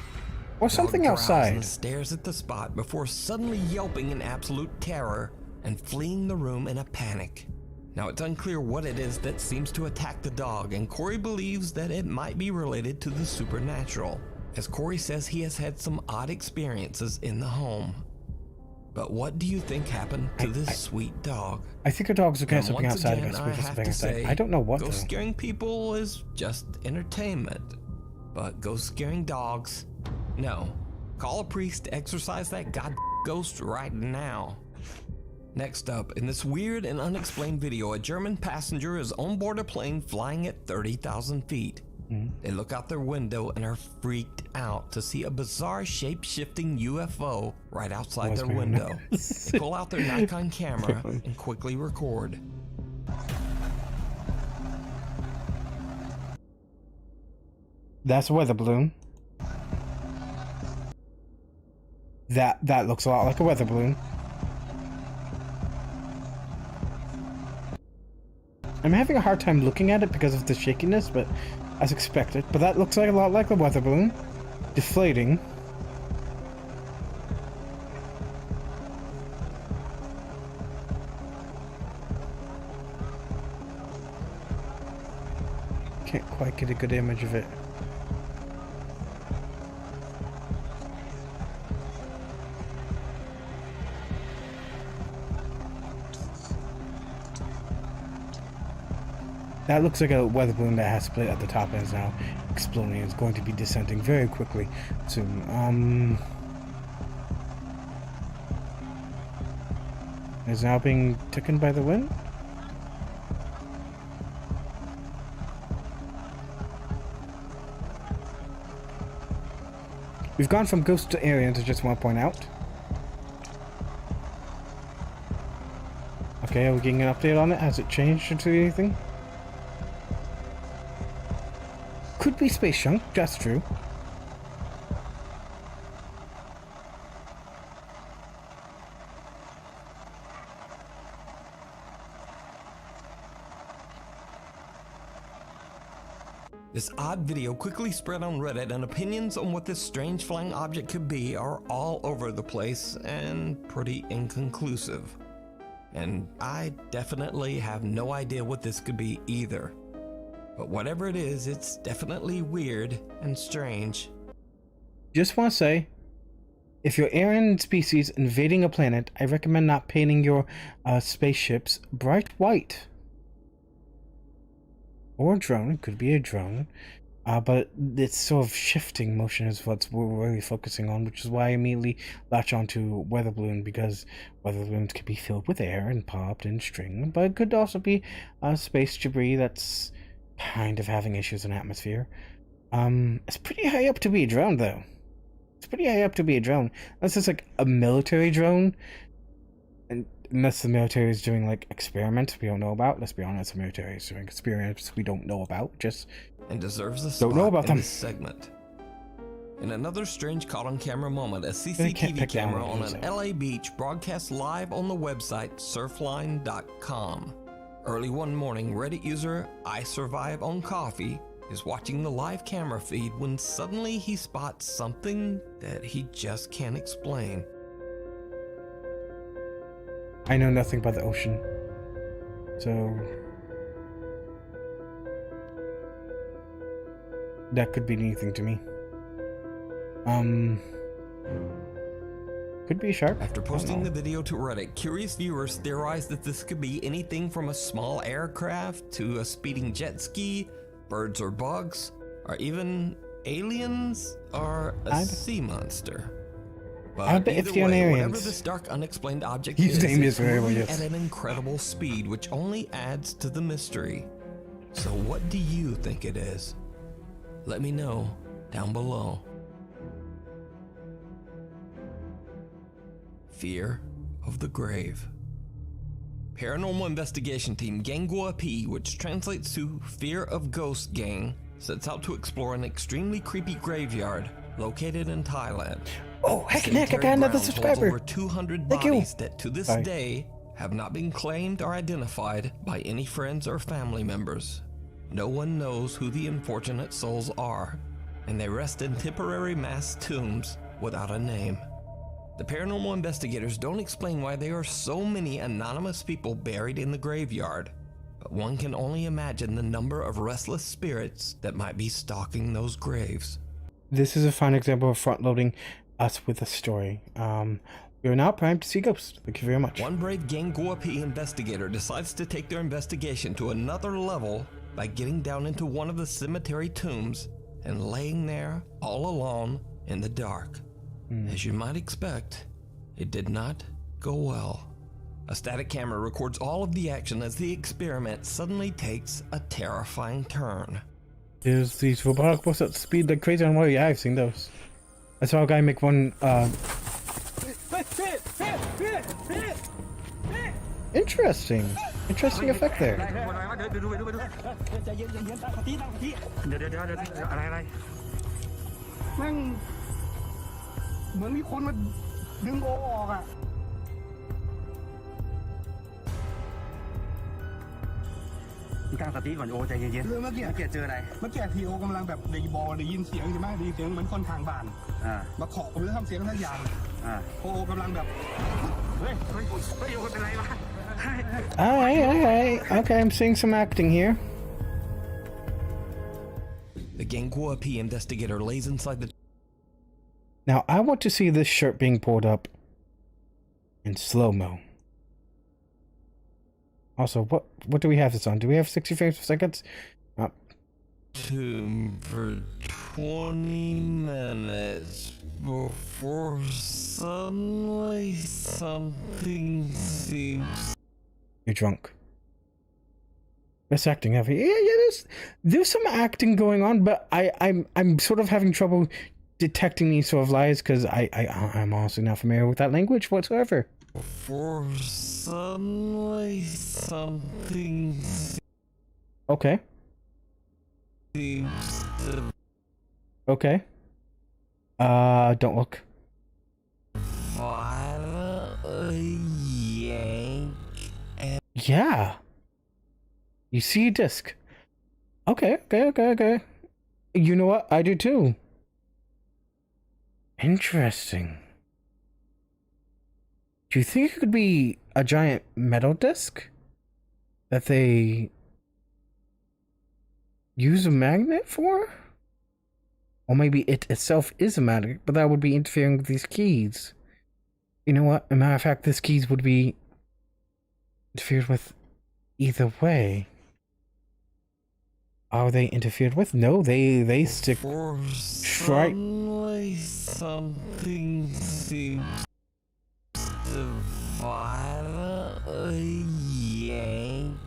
Or something outside. And stares at the spot before suddenly yelping in absolute terror and fleeing the room in a panic. Now, it's unclear what it is that seems to attack the dog, and Corey believes that it might be related to the supernatural, as Corey says he has had some odd experiences in the home. But what do you think happened to this sweet dog? I think a dog's looking at something outside of us. I don't know what. Ghost scaring people is just entertainment, but ghost scaring dogs, no. Call a priest to exorcise that god ghost right now. Next up, in this weird and unexplained video, a German passenger is on board a plane flying at 30,000 feet. They look out their window and are freaked out to see a bizarre shape-shifting UFO right outside their window. They pull out their Nikon camera and quickly record. That's a weather balloon. That looks a lot like a weather balloon. I'm having a hard time looking at it because of the shakiness, but as expected. But that looks like a lot like a weather balloon. Deflating. Can't quite get a good image of it. That looks like a weather balloon that has split at the top and is now exploding. It's going to be descending very quickly soon. Is now being taken by the wind? We've gone from ghost to aliens, I just want to point out. Okay, are we getting an update on it? Has it changed into anything? Could be space junk, that's true. This odd video quickly spread on Reddit, and opinions on what this strange flying object could be are all over the place and pretty inconclusive. And I definitely have no idea what this could be either. But whatever it is, it's definitely weird and strange. Just want to say, if you're alien species invading a planet, I recommend not painting your spaceships bright white. Or a drone, it could be a drone. But it's sort of shifting motion is what we're really focusing on, which is why I immediately latch onto weather balloon, because weather balloons can be filled with air and popped and string, but it could also be space debris that's kind of having issues in atmosphere. It's pretty high up to be a drone, though. It's pretty high up to be a drone. Unless it's like a military drone. And unless the military is doing like experiments we don't know about. Let's be honest, the military is doing experiments we don't know about. Just and deserves a don't spot know about in them. this segment. In another strange caught-on-camera moment, a CCTV camera on an LA beach broadcasts live on the website surfline.com. Early one morning, Reddit user I Survive on Coffee is watching the live camera feed when suddenly he spots something that he just can't explain. I know nothing about the ocean. So that could be anything to me. Could be a shark. After posting the video to Reddit, curious viewers theorized that this could be anything from a small aircraft to a speeding jet ski, birds or bugs, or even aliens or a sea monster. But either way, whatever this dark unexplained object is, it's moving at an incredible speed, which only adds to the mystery. So what do you think it is? Let me know down below. Fear of the grave. Paranormal investigation team Gangwa P, which translates to Fear of Ghost Gang, sets out to explore an extremely creepy graveyard located in Thailand. Oh, heck, I got another subscriber. Over 200 bodies that to this day have not been claimed or identified by any friends or family members. No one knows who the unfortunate souls are, and they rest in temporary mass tombs without a name. The paranormal investigators don't explain why there are so many anonymous people buried in the graveyard, but one can only imagine the number of restless spirits that might be stalking those graves. This is a fine example of front-loading us with a story. We are now primed to see ghosts. Thank you very much. One brave Gangwa P investigator decides to take their investigation to another level by getting down into one of the cemetery tombs and laying there all alone in the dark. As you might expect, it did not go well. A static camera records all of the action as the experiment suddenly takes a terrifying turn. There's these robotic busts at speed like crazy on wire. Yeah, I've seen those. I saw a guy make one, Interesting effect there. เหมือนมีคนมาดึงโอออกอ่ะตั้งสติก่อนโอใจเย็นๆเมื่อกี้เจออะไรเมื่อกี้ทีโอกำลังแบบได้ยินเสียงใช่ไหมได้ยินเสียงเหมือนคนทางบ้านมาเคาะผมแล้วทำเสียงทักอย่างโอกำลังแบบเฮ้ยโอเป็นไรวะ Alright. Okay, I'm seeing some acting here. The Gangwa P investigator lays inside the... Now, I want to see this shirt being pulled up in slow-mo. Also, what do we have this on? Do we have 60 frames per second? Tomb for 20 minutes before suddenly something seems... You're drunk. Best acting ever. Yeah, there's some acting going on, but I'm sort of having trouble detecting these sort of lies because I'm honestly not familiar with that language whatsoever. Before suddenly something... Okay. Okay. Don't look. Yeah. You see a disc. Okay. You know what? I do too. Interesting. Do you think it could be a giant metal disc that they use a magnet for? Or maybe it itself is a magnet, but that would be interfering with these keys. You know what? As a matter of fact, this keys would be interfered with either way. Are they interfered with? No, they stick straight. Something seems to violently yank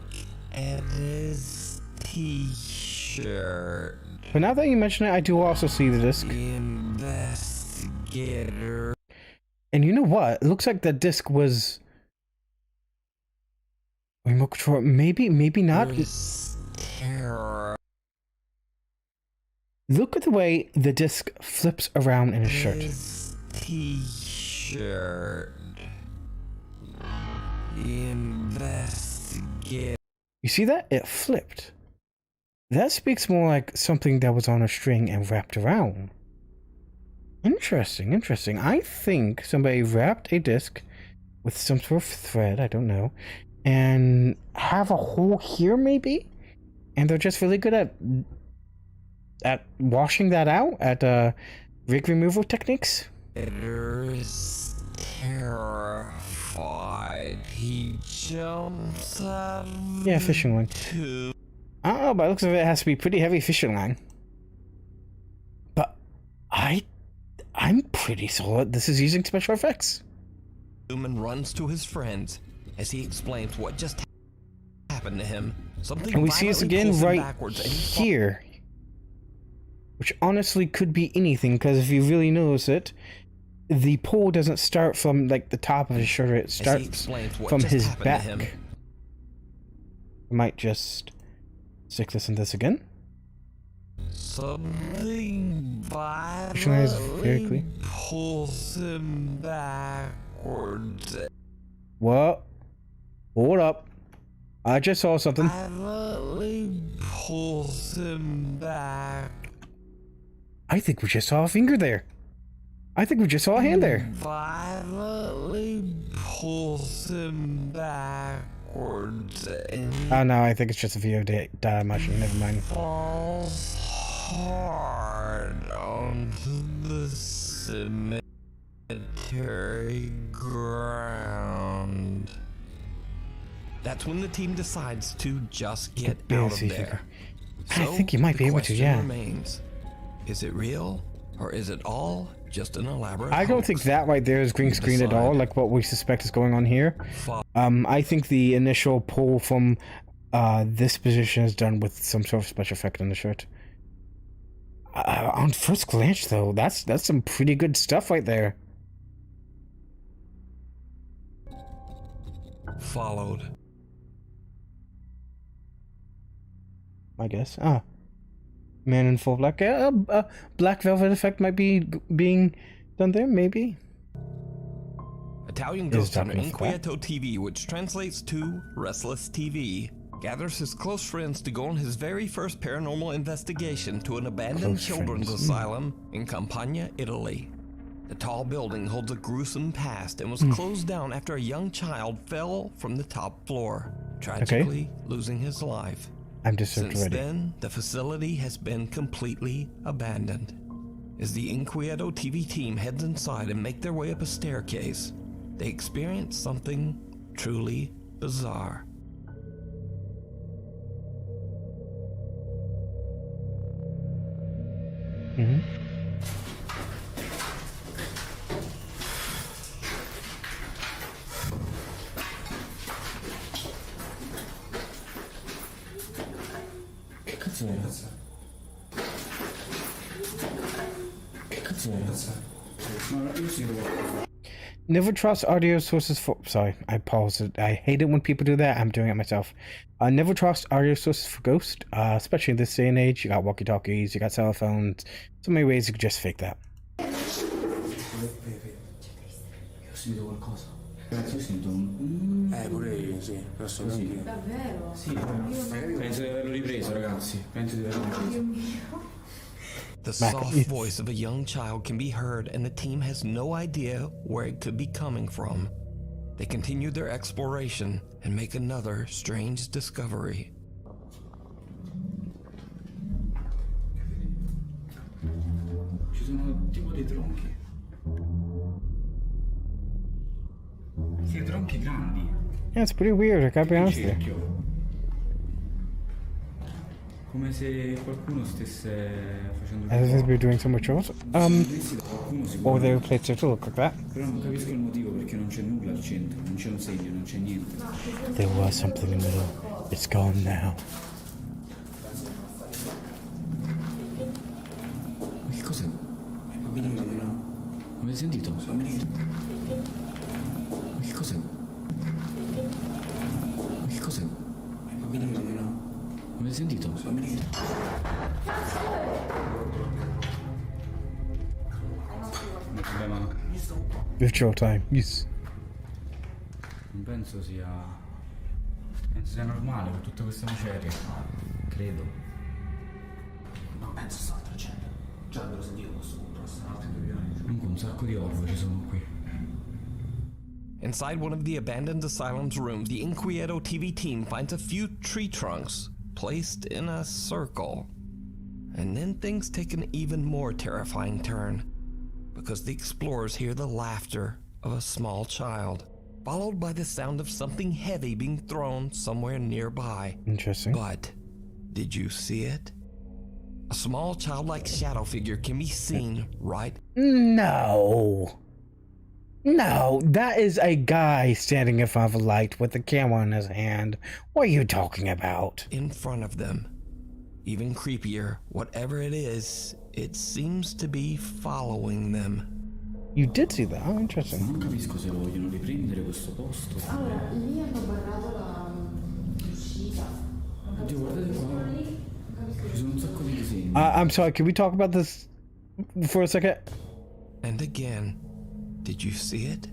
at his t-shirt. But now that you mention it, I do also see the disc. Investigator. And you know what? It looks like that disc was remote control. Maybe not. Terror. Look at the way the disc flips around in his shirt. T-shirt. Investigate. You see that? It flipped. That speaks more like something that was on a string and wrapped around. Interesting, interesting. I think somebody wrapped a disc with some sort of thread, I don't know, and have a hole here maybe? And they're just really good at washing that out, at rig removal techniques? Is terrified. He jumps out. Yeah, fishing line. I don't know, by the looks of it, it has to be pretty heavy fishing line. But I'm pretty solid this is using special effects. Human runs to his friends as he explains what just happened to him. Something and we see this again right here. Which honestly could be anything, because if you really notice it, the pole doesn't start from like the top of his shoulder, it starts from his back. I might just stick this in this again. Something violently pulls him backwards. What? Hold up. I just saw something. Violently pulls him back. I think we just saw a finger there. I think we just saw a hand there. Violently pulls him backwards. Oh no, I think it's just a VO data machine. Never mind. Falls hard onto the cemetery ground. That's when the team decides to just get out of there. So, I think you might be able to, yeah. Remains. Is it real, or is it all just an elaborate I don't hoax? think that right there is green screen at all, like what we suspect is going on here. I think the initial pull from this position is done with some sort of special effect on the shirt. On first glance, though, that's some pretty good stuff right there. Followed. I guess. Man in full black. Black velvet effect might be being done there, maybe. Italian ghost hunter Inquieto TV, which translates to Restless TV, gathers his close friends to go on his very first paranormal investigation to an abandoned children's asylum in Campania, Italy. The tall building holds a gruesome past and was closed down after a young child fell from the top floor, tragically losing his life. I'm just Since then, the facility has been completely abandoned. As the Inquieto TV team heads inside and make their way up a staircase, they experience something truly bizarre. Never trust audio sources for... Sorry, I paused it. I hate it when people do that. I'm doing it myself. Never trust audio sources for ghosts, especially in this day and age. You got walkie-talkies, you got cell phones. So many ways you could just fake that. Io sento qualcosa. Io sento pure io, sì, posso sentire. Davvero? Sì, penso di averlo ripreso, ragazzi. Penso di averlo ripreso. The soft voice of a young child can be heard, and the team has no idea where it could be coming from. They continue their exploration and make another strange discovery. Ci sono tipo dei tronchi. Sì, tronchi grandi. Yeah, it's pretty weird, I gotta be honest with you. Come se qualcuno stesse facendo As if we're doing so much else. Or they were placed to look like that. Però non capisco il motivo perché non c'è nulla al centro, non c'è un segno, non c'è niente. There was something in the middle. It's gone now. Avete sentito? Ma che cos'è? Ma che cos'è? Avete sentito? Withdraw time, yes. Non penso sia normale con tutte queste macerie. Credo. Non penso sta tragenda. Già l'avevo sentito questo punto. Comunque un sacco di orbo ci sono qui. Inside one of the abandoned asylum's rooms, the Inquieto TV team finds a few tree trunks placed in a circle. And then things take an even more terrifying turn, because the explorers hear the laughter of a small child, followed by the sound of something heavy being thrown somewhere nearby. Interesting. But did you see it? A small childlike shadow figure can be seen right. No. No, that is a guy standing in front of a light with a camera in his hand. What are you talking about? In front of them. Even creepier, whatever it is, it seems to be following them. You did see that? Oh, interesting. Non capisco se lo vogliono riprendere questo posto. Allora, lì hanno barrato l'uscita. Oddio, guardate qua. Ci sono un sacco di disegni. I'm sorry, can we talk about this for a second? And again, did you see it?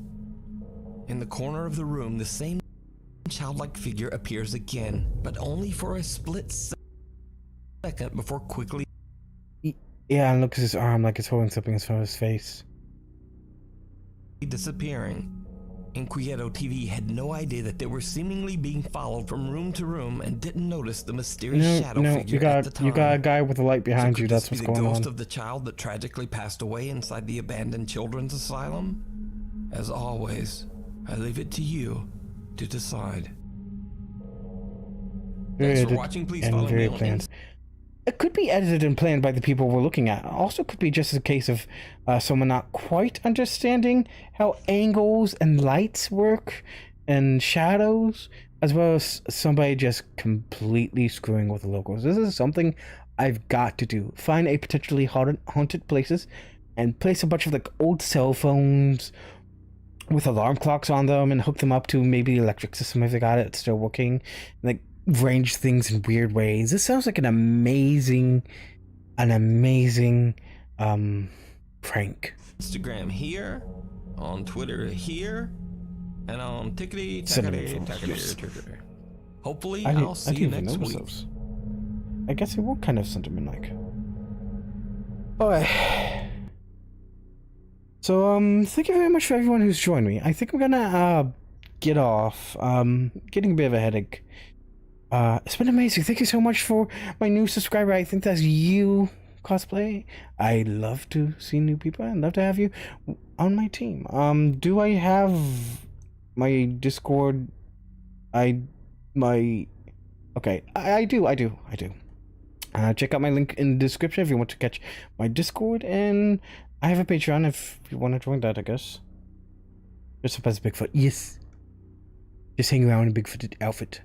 In the corner of the room, the same childlike figure appears again, but only for a split second before quickly. Yeah, and look at his arm like it's holding something in front of his face. Disappearing. Inquieto TV had no idea that they were seemingly being followed from room to room and didn't notice the mysterious shadow figure at the time. You got a guy with a light behind you. That's what's going on. The ghost of the child that tragically passed away inside the abandoned children's asylum? As always, I leave it to you to decide. Thanks for watching. Please follow me on It could be edited and planned by the people we're looking at. Also could be just a case of someone not quite understanding how angles and lights work and shadows, as well as somebody just completely screwing with the locals. This is something I've got to do. Find a potentially haunted places and place a bunch of like old cell phones with alarm clocks on them and hook them up to maybe the electric system if they got it still working. Like range things in weird ways. This sounds like an amazing prank. Instagram here, on Twitter here, and on Tih'tulkd. Hopefully, I'll see you next week. Those. I guess it will kind of sentiment like. Alright. So thank you very much for everyone who's joined me. I think I'm gonna get off. Getting a bit of a headache. It's been amazing. Thank you so much for my new subscriber. I think that's you, Cosplay. I love to see new people. I'd love to have you on my team. Do I have my Discord? Okay, I do. Check out my link in the description if you want to catch my Discord, and I have a Patreon if you want to join that, I guess. Just up as Bigfoot. Yes. Just hang around in a Bigfoot outfit.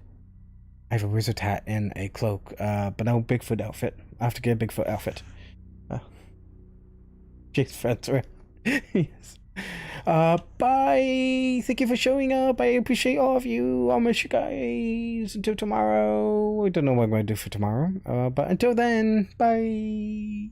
I have a wizard hat and a cloak, but no Bigfoot outfit. I have to get a Bigfoot outfit. Jake's friends, right? Yes. Bye. Thank you for showing up. I appreciate all of you. I'll miss you guys until tomorrow. I don't know what I'm going to do for tomorrow. But until then, bye.